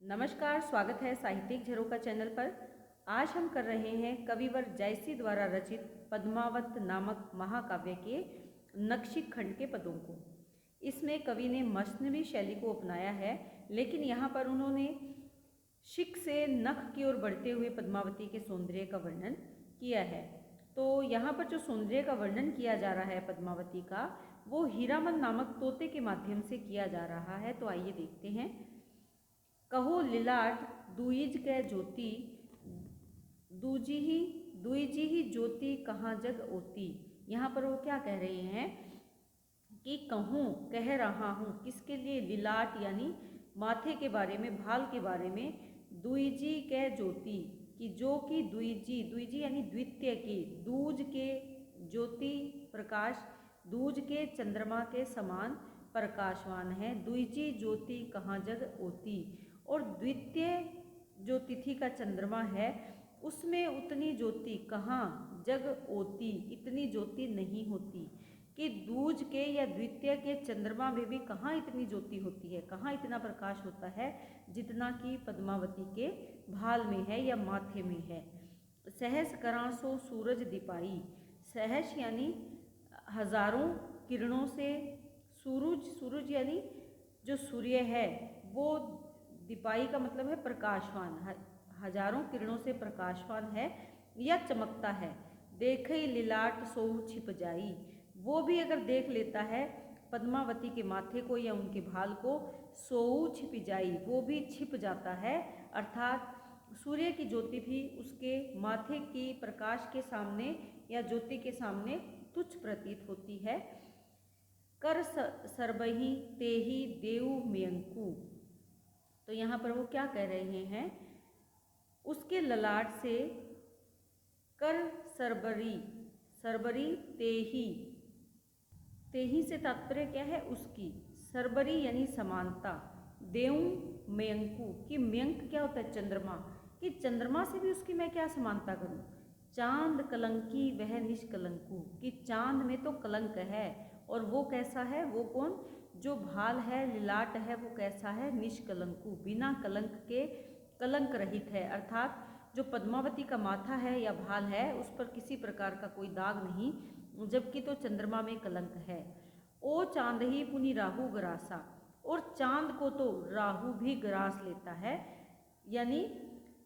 नमस्कार, स्वागत है साहित्यिक झरोखा चैनल पर। आज हम कर रहे हैं कविवर जयसी द्वारा रचित पद्मावत नामक महाकाव्य के नक्शिक खंड के पदों को। इसमें कवि ने मसनवी शैली को अपनाया है, लेकिन यहाँ पर उन्होंने शिक से नख की ओर बढ़ते हुए पद्मावती के सौंदर्य का वर्णन किया है। तो यहाँ पर जो सौंदर्य का वर्णन किया जा रहा है पद्मावती का, वो हीरामन नामक तोते के माध्यम से किया जा रहा है। तो आइए देखते हैं। कहो लिलाट दुईज कै ज्योति, दुईजी ही ज्योति कहाँ जग ओती। यहाँ पर वो क्या कह रहे हैं कि कहूँ, कह रहा हूँ किसके लिए, लिलाट यानी माथे के बारे में, भाल के बारे में, दुईजी कै ज्योति कि जो कि द्विजी यानी द्वितीय के, दूज के ज्योति प्रकाश, दूज के चंद्रमा के समान प्रकाशवान है। द्विजी ज्योति कहाँ जग ओती, और द्वितीय जो तिथि का चंद्रमा है उसमें उतनी ज्योति कहाँ जग ओती, इतनी ज्योति नहीं होती। कि दूज के या द्वितीय के चंद्रमा में भी कहाँ इतनी ज्योति होती है, कहाँ इतना प्रकाश होता है जितना कि पद्मावती के भाल में है या माथे में है। सहस करासो सूरज दीपाई, सहस यानी हजारों किरणों से, सूरज यानी जो सूर्य है वो, दीपाई का मतलब है प्रकाशवान, हजारों किरणों से प्रकाशवान है या चमकता है। देखे लीलाट सोहु छिप जाई, वो भी अगर देख लेता है पद्मावती के माथे को या उनके भाल को, सोहु छिप जाई, वो भी छिप जाता है। अर्थात सूर्य की ज्योति भी उसके माथे की प्रकाश के सामने या ज्योति के सामने तुच्छ प्रतीत होती है। कर सरबही तेही देव मयंकु, तो यहाँ पर वो क्या कह रहे हैं, उसके ललाट से कर सरबरी तेही से तात्पर्य क्या है, उसकी, सरबरी यानी समानता, देव मयंकु कि मयंक क्या होता है, चंद्रमा, कि चंद्रमा से भी उसकी मैं क्या समानता करूं। चांद कलंकी वह निष्कलंकु, कि चांद में तो कलंक है और वो कैसा है, वो कौन, जो भाल है, लिलाट है, वो कैसा है, निष्कलंकु, बिना कलंक के कलंक रहित है। अर्थात जो पद्मावती का माथा है या भाल है उस पर किसी प्रकार का कोई दाग नहीं, जबकि तो चंद्रमा में कलंक है। ओ चांद ही पुनि राहु ग्रासा, और चांद को तो राहु भी ग्रास लेता है, यानी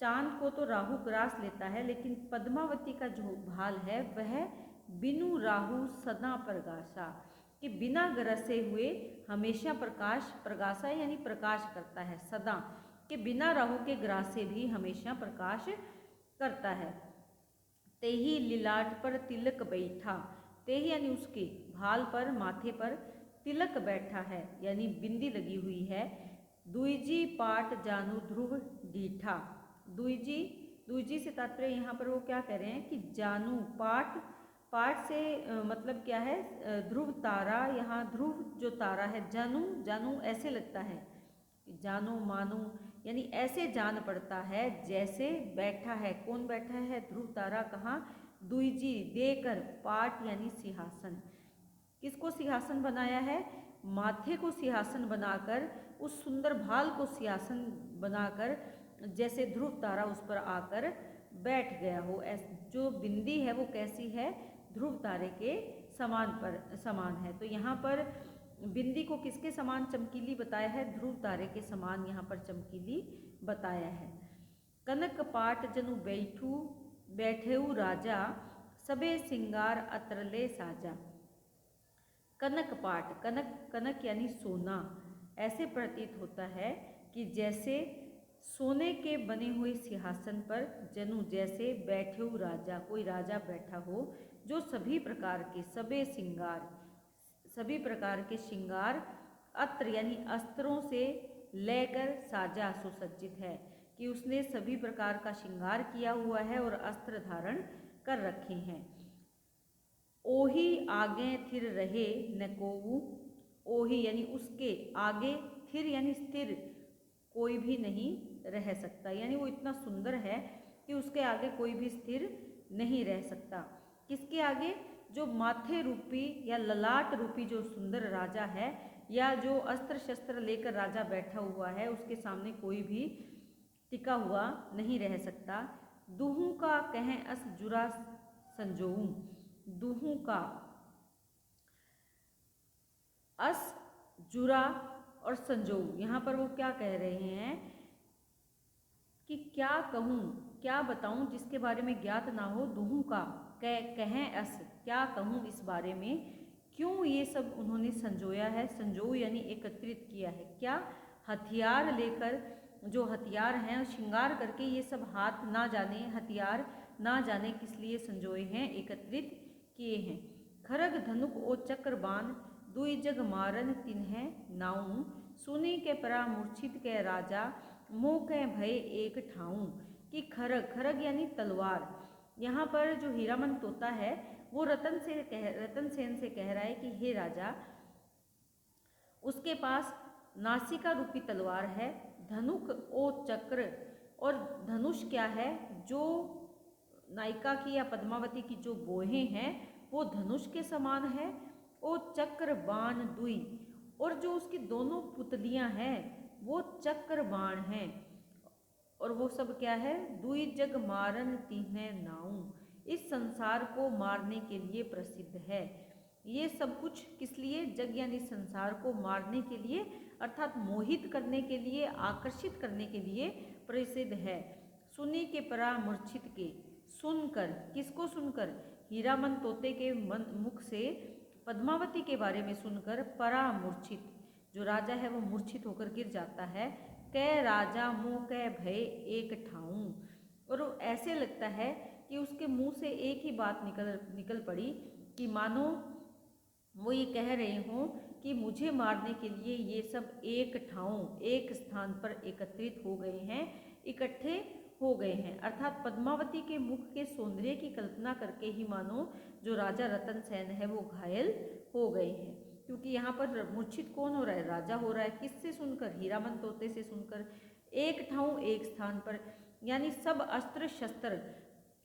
चांद को तो राहु ग्रास लेता है, लेकिन पद्मावती का जो भाल है वह बिनु राहु सदा प्रगासा, कि बिना ग्रसे हुए हमेशा प्रगासा यानी प्रकाश करता है, सदा, कि बिना राहु के ग्रासे भी हमेशा प्रकाश करता है। तेही लीलाट पर तिलक बैठा, तेही यानी उसके भाल पर, माथे पर तिलक बैठा है यानी बिंदी लगी हुई है। दुईजी पाट जानू ध्रुव डीठा, दुईजी से तात्पर्य यहाँ पर वो क्या कह रहे हैं कि जानू, पाठ से मतलब क्या है, ध्रुव तारा, यहाँ ध्रुव जो तारा है, जानू ऐसे लगता है, जानू मानू यानी ऐसे जान पड़ता है जैसे बैठा है, कौन बैठा है, ध्रुव तारा, कहाँ, दुईजी देकर, पाट यानी सिंहासन, किसको सिंहासन बनाया है, माथे को सिंहासन बनाकर, उस सुंदर भाल को सिंहासन बनाकर, जैसे ध्रुव तारा उस पर आकर बैठ गया हो। जो बिंदी है वो कैसी है, ध्रुव तारे के समान है। तो यहाँ पर बिंदी को किसके समान चमकीली बताया है, ध्रुव तारे के समान यहाँ पर चमकीली बताया है। कनक पाट जनु बैठेऊ राजा, सबे सिंगार अतरले साजा। कनक पाट, कनक यानी सोना, ऐसे प्रतीत होता है कि जैसे सोने के बने हुए सिंहासन पर, जनु जैसे, बैठेऊ राजा, कोई राजा बैठा हो, जो सभी प्रकार के, सबे सिंगार, सभी प्रकार के श्रृंगार, अत्र यानी अस्त्रों से लेकर, साजा सुसज्जित है, कि उसने सभी प्रकार का श्रृंगार किया हुआ है और अस्त्र धारण कर रखे हैं। ओही आगे थिर रहे न कोऊ, ओही यानी उसके आगे, थिर यानी स्थिर, कोई भी नहीं रह सकता, यानी वो इतना सुंदर है कि उसके आगे कोई भी स्थिर नहीं रह सकता। किसके आगे, जो माथे रूपी या ललाट रूपी जो सुंदर राजा है या जो अस्त्र शस्त्र लेकर राजा बैठा हुआ है उसके सामने कोई भी टिका हुआ नहीं रह सकता। दूहू का कहें अस जुरा संजोऊं, दूहू का अस जुरा और संजोऊ, यहाँ पर वो क्या कह रहे हैं कि क्या कहूँ, क्या बताऊँ जिसके बारे में ज्ञात ना हो। दूहू का कहें अस, क्या कहूँ इस बारे में, क्यों ये सब उन्होंने संजोया है। संजोऊ यानी एकत्रित किया है। क्या हथियार लेकर, जो हथियार हैं श्रृंगार करके ये सब हाथ ना जाने, हथियार ना जाने किस लिए संजोए हैं, एकत्रित किए हैं। खरग धनुक ओ चक्र बाण, दुई जग मारन तिन्ह नाऊं, सुनी के परा मूर्छित के राजा, मोह के भय एक ठाऊं। कि खरग, खरग यानी तलवार। यहाँ पर जो हीरामन तोता है वो रतन सेन से कह रहा है कि हे राजा, उसके पास नासिका रूपी तलवार है, धनुक ओ चक्र, और धनुष क्या है, जो नायिका की या पद्मावती की जो बोहें हैं वो धनुष के समान है। ओ चक्र बाण दुई, और जो उसकी दोनों पुतलियां हैं वो चक्र बाण हैं। और वो सब क्या है, दुई जग मारन तिन्ह नाऊं, इस संसार को मारने के लिए प्रसिद्ध है। ये सब कुछ किस लिए, जग यानी संसार को मारने के लिए, अर्थात मोहित करने के लिए, आकर्षित करने के लिए प्रसिद्ध है। सुनी के परामूर्छित के, सुनकर, किसको सुनकर, हीरामन तोते के मुख से पद्मावती के बारे में सुनकर, परामूर्छित, जो राजा है वो मूर्छित होकर गिर जाता है। कै राजा मुँह कै भय एक ठाऊं, और ऐसे लगता है कि उसके मुंह से एक ही बात निकल पड़ी कि मानो वो ये कह रहे हों कि मुझे मारने के लिए ये सब एक ठाऊं, एक स्थान पर एकत्रित हो गए हैं, इकट्ठे हो गए हैं। अर्थात पद्मावती के मुख के सौंदर्य की कल्पना करके ही मानो जो राजा रतन सेन है वो घायल हो गए हैं। क्योंकि यहाँ पर मूर्छित कौन हो रहा है, राजा हो रहा है। किससे सुनकर, हीरामन तोते से सुनकर। एक ठाऊं, एक स्थान पर, यानी सब अस्त्र शस्त्र,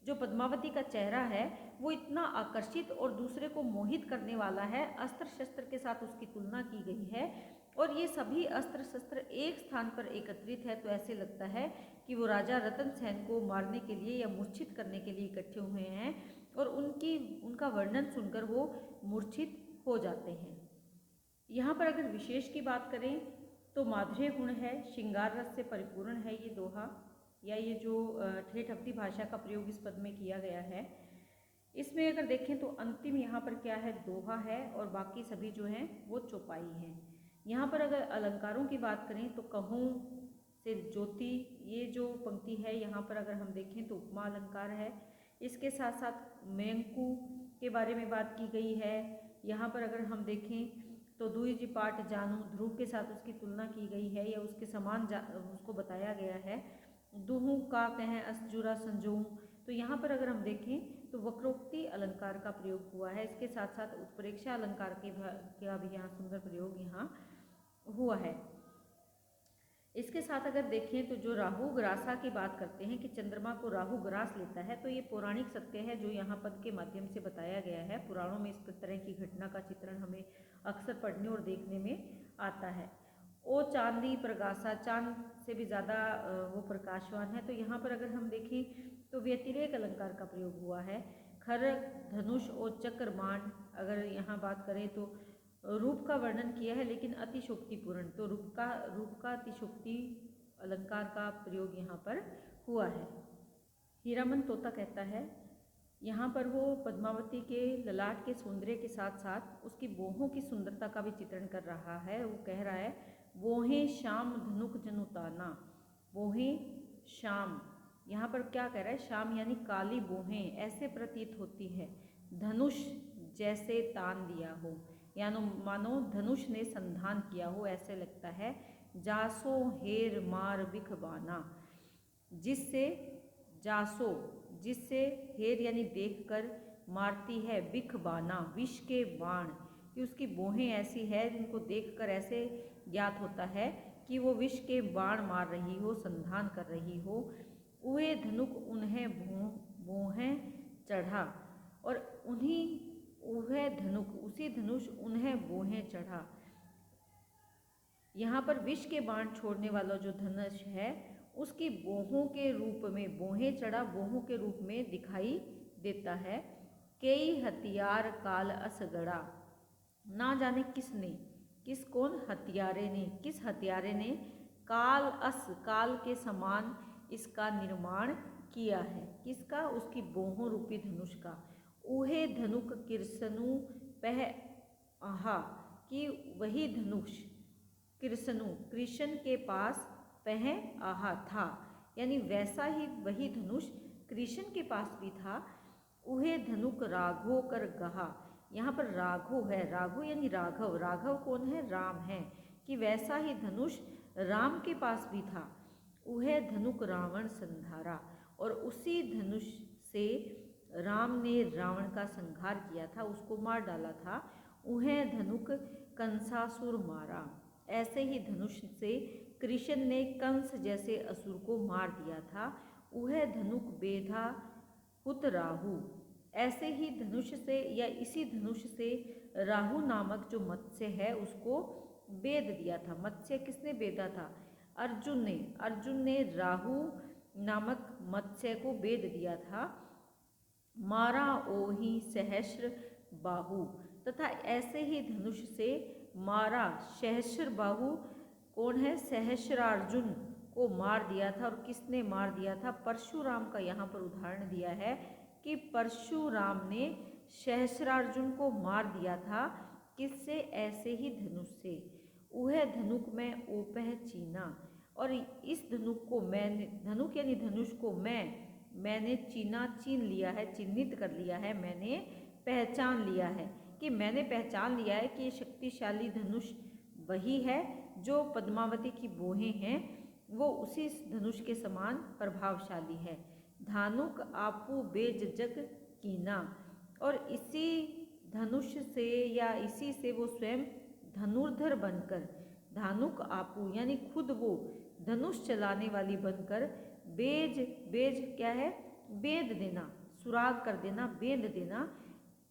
जो पद्मावती का चेहरा है वो इतना आकर्षित और दूसरे को मोहित करने वाला है, अस्त्र शस्त्र के साथ उसकी तुलना की गई है। और ये सभी अस्त्र शस्त्र एक स्थान पर एकत्रित है, तो ऐसे लगता है कि वो राजा रतन सेन को मारने के लिए या मूर्छित करने के लिए इकट्ठे हुए हैं, और उनका वर्णन सुनकर वो मूर्छित हो जाते हैं। यहाँ पर अगर विशेष की बात करें तो माधुर्य गुण है, श्रृंगार रस से परिपूर्ण है ये दोहा, या ये जो ठेठ अवधी भाषा का प्रयोग इस पद में किया गया है। इसमें अगर देखें तो अंतिम यहाँ पर क्या है, दोहा है, और बाकी सभी जो हैं वो चौपाई हैं। यहाँ पर अगर अलंकारों की बात करें तो कहूँ से ज्योति, ये जो पंक्ति है यहाँ पर अगर हम देखें तो उपमा अलंकार है। इसके साथ साथ मेंकू के बारे में बात की गई है। यहाँ पर अगर हम देखें तो दुई जी पाठ जानू, ध्रुव के साथ उसकी तुलना की गई है या उसके समान उसको बताया गया है। दुहू का कहें असजुरा संजोऊ, तो यहाँ पर अगर हम देखें तो वक्रोक्ति अलंकार का प्रयोग हुआ है। इसके साथ साथ उत्प्रेक्षा अलंकार का भी यहाँ सुंदर प्रयोग यहाँ हुआ है। इसके साथ अगर देखें तो जो राहु ग्रासा की बात करते हैं कि चंद्रमा को राहु ग्रास लेता है, तो ये पौराणिक सत्य है जो यहाँ पद के माध्यम से बताया गया है। पुराणों में इस तरह की घटना का चित्रण हमें अक्सर पढ़ने और देखने में आता है। ओ चांदी प्रगासा, चांद से भी ज़्यादा वो प्रकाशवान है, तो यहाँ पर अगर हम देखें तो व्यतिरेक अलंकार का प्रयोग हुआ है। खरग धनुष और चक्र बाण, अगर यहाँ बात करें तो रूप का वर्णन किया है लेकिन अतिशोक्तिपूर्ण, तो रूप का अतिशोक्ति अलंकार का प्रयोग यहाँ पर हुआ है। हीरामन तोता कहता है यहाँ पर वो पद्मावती के ललाट के सौंदर्य के साथ साथ उसकी बोहों की सुंदरता का भी चित्रण कर रहा है। वो कह रहा है बोहें श्याम धनुक जनुताना, बोहें श्याम, यहाँ पर क्या कह रहा है, श्याम यानी काली बोहें ऐसे प्रतीत होती है, धनुष जैसे तान दिया हो, यानी मानो धनुष ने संधान किया हो ऐसे लगता है। जासो हेर मार बिखबाना, जिससे जासो, जिससे हेर यानी देखकर, मारती है बिखबाना, विष के बाण, कि उसकी बोहें ऐसी है जिनको देखकर ऐसे ज्ञात होता है कि वो विष के बाण मार रही हो, संधान कर रही हो। उहे धनुक उन्हें बोहें चढ़ा, और उन्हीं वह धनुक, उसी धनुष उन्हें बोहें चढ़ा, यहाँ पर विष के बाण छोड़ने वाला जो धनुष है उसकी बोहों के रूप में, बोहें चढ़ा बोहों के रूप में दिखाई देता है। कई हथियार काल असगड़ा, ना जाने किसने, किस कौन हथियारे ने, किस हथियारे ने काल अस, काल के समान इसका निर्माण किया है। किसका? उसकी बोहों रूपी धनुष का। उहे धनुक किरसनु पह आहा, कि वही धनुष कृष्णु, कृष्ण के पास पह आहा था, यानी वैसा ही वही धनुष कृष्ण के पास भी था। उहे धनुक राघो कर गहा, यहाँ पर राघो है, राघो यानी राघव, राघव कौन है? राम है, कि वैसा ही धनुष राम के पास भी था। उहे धनुक रावण संधारा, और उसी धनुष से राम ने रावण का संहार किया था, उसको मार डाला था। उहे धनुक कंसासुर मारा, ऐसे ही धनुष से कृष्ण ने कंस जैसे असुर को मार दिया था। उहे धनुक बेधा हुत राहु, ऐसे ही धनुष से या इसी धनुष से राहु नामक जो मत्स्य है उसको बेध दिया था। मत्स्य किसने बेधा था? अर्जुन ने, अर्जुन ने राहु नामक मत्स्य को बेध दिया था। मारा ओहि सहस्र बाहु, तथा ऐसे ही धनुष से मारा सहस्र बाहु, कौन है? सहस्रार्जुन को मार दिया था। और किसने मार दिया था? परशुराम का यहाँ पर उदाहरण दिया है कि परशुराम ने सहस्रार्जुन को मार दिया था। किससे? ऐसे ही धनुष से। उह धनुक में ओपह चीना, और इस धनुक को मैंने, धनुक यानी धनुष को मैंने चीना, छीन लिया है, चिन्हित कर लिया है, मैंने पहचान लिया है, कि मैंने पहचान लिया है कि ये शक्तिशाली धनुष वही है जो पद्मावती की बोहें हैं, वो उसी धनुष के समान प्रभावशाली है। धानुक आपू बेज जग कीना, और इसी धनुष से या इसी से वो स्वयं धनुर्धर बनकर, धानुक आपू यानी खुद वो धनुष चलाने वाली बनकर, बेज, बेज क्या है? बेध देना, सुराग कर देना, बेध देना।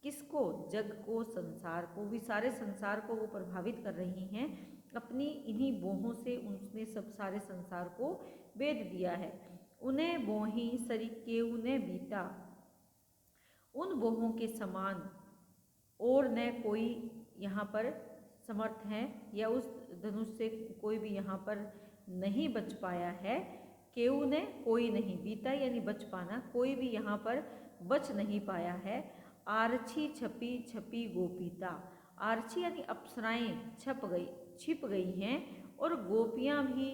किसको? जग को, संसार को, भी सारे संसार को वो प्रभावित कर रही हैं अपनी इन्हीं बोहों से। उसने सब सारे संसार को बेध दिया है। उन्हें बोही सरिके उन्हें बीता, उन बोहों के समान और न कोई यहाँ पर समर्थ है, या उस धनुष से कोई भी यहाँ पर नहीं बच पाया है। केऊ ने, कोई नहीं, बीता यानी बच पाना, कोई भी यहाँ पर बच नहीं पाया है। आरछी छपी छपी गोपीता, आरछी यानी अप्सराएं छिप गई हैं, और गोपियाँ भी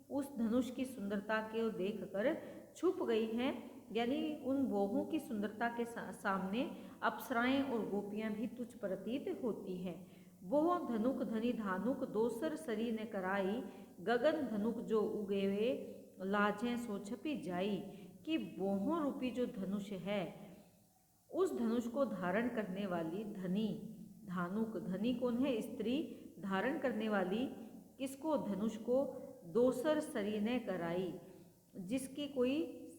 उस धनुष की सुंदरता को देखकर छुप गई हैं, यानी उन बोहों की सुंदरता के सामने अप्सराएं और गोपियाँ भी तुच्छ प्रतीत होती हैं। वो धनुक धनी धानुक दोसर सरी ने कराई, गगन धनुक जो उगेवे लाजें सो छपी जाई, कि बोहों रूपी जो धनुष है उस धनुष को धारण करने वाली धनी, धानुक, धनी कौन है? स्त्री, धारण करने वाली किसको? धनुष को। दोसर सरी ने कराई, जिसकी कोई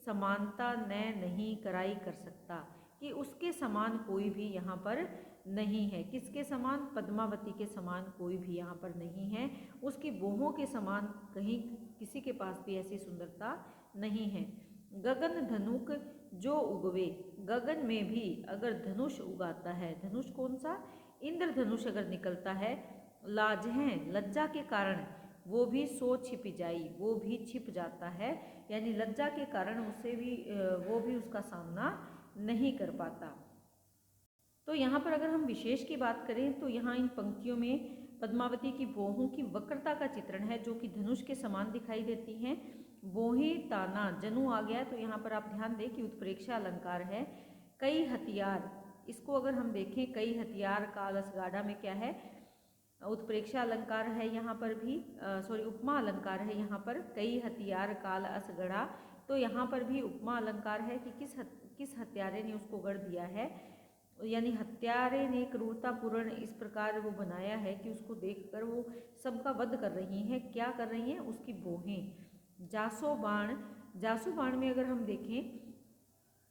समानता न नहीं कराई कर सकता, कि उसके समान कोई भी यहाँ पर नहीं है। किसके समान? पद्मावती के समान कोई भी यहाँ पर नहीं है। उसकी बोहों के समान कहीं किसी के पास भी ऐसी सुंदरता नहीं है। गगन धनुक जो उगवे, गगन में भी अगर धनुष उगाता है, धनुष कौन सा? इंद्र धनुष अगर निकलता है, लाजें, लज्जा के कारण वो भी सो छिप जाई, वो भी छिप जाता है, यानी लज्जा के कारण उसे भी वो भी उसका सामना नहीं कर पाता। तो यहाँ पर अगर हम विशेष की बात करें तो यहाँ इन पंक्तियों में पद्मावती की बोहों की वक्रता का चित्रण है, जो कि धनुष के समान दिखाई देती हैं। बोहे ताना, जनु आ गया है, तो यहाँ पर आप ध्यान दें कि उत्प्रेक्षा अलंकार है। कई हथियार, इसको अगर हम देखें, कई हथियार काल असगाढ़ा में क्या है? उत्प्रेक्षा अलंकार है यहाँ पर भी, उपमा अलंकार है यहाँ पर। कई हथियार काल असगढ़ा, तो यहाँ पर भी उपमा अलंकार है कि किस हत्यारे ने उसको गढ़ दिया है, यानी हत्यारे ने क्रूरतापूर्ण इस प्रकार वो बनाया है कि उसको देखकर वो सबका वध कर रही हैं। क्या कर रही हैं? उसकी बोहें। जासो बाण, जासो बाण में अगर हम देखें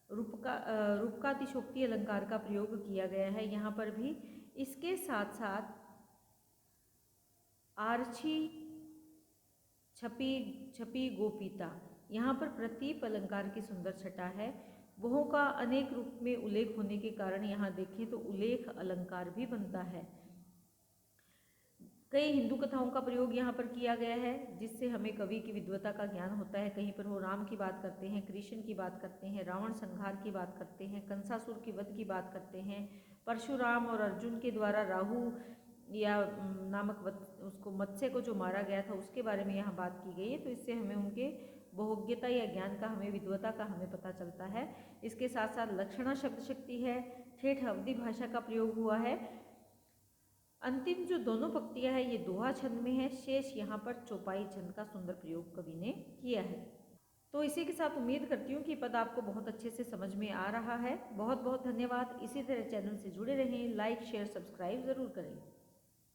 रूपकातिशोक्ति अलंकार का प्रयोग किया गया है यहाँ पर भी। इसके साथ साथ आरछी छपी छपी गोपीता। यहाँ पर प्रतीप अलंकार की सुंदर छटा है। वहों का अनेक रूप में उल्लेख होने के कारण यहाँ देखें तो उल्लेख अलंकार भी बनता है। कई हिंदू कथाओं का प्रयोग यहाँ पर किया गया है, जिससे हमें कवि की विद्वता का ज्ञान होता है। कहीं पर वो राम की बात करते हैं, कृष्ण की बात करते हैं, रावण संहार की बात करते हैं, कंसासुर की वध की बात करते हैं, परशुराम और अर्जुन के द्वारा राहु या नामक उसको मत्स्य को जो मारा गया था उसके बारे में यहाँ बात की गई है। तो इससे हमें उनके बहुज्ञता या ज्ञान का, हमें विद्वता का हमें पता चलता है। इसके साथ साथ लक्षणा शब्द शक्ति है, ठेठ अवधि भाषा का प्रयोग हुआ है। अंतिम जो दोनों पंक्तियां है ये दोहा छंद में है, शेष यहाँ पर चौपाई छंद का सुंदर प्रयोग कवि ने किया है। तो इसी के साथ उम्मीद करती हूँ कि पद आपको बहुत अच्छे से समझ में आ रहा है। बहुत बहुत धन्यवाद। इसी तरह चैनल से जुड़े रहें, लाइक शेयर सब्सक्राइब ज़रूर करें।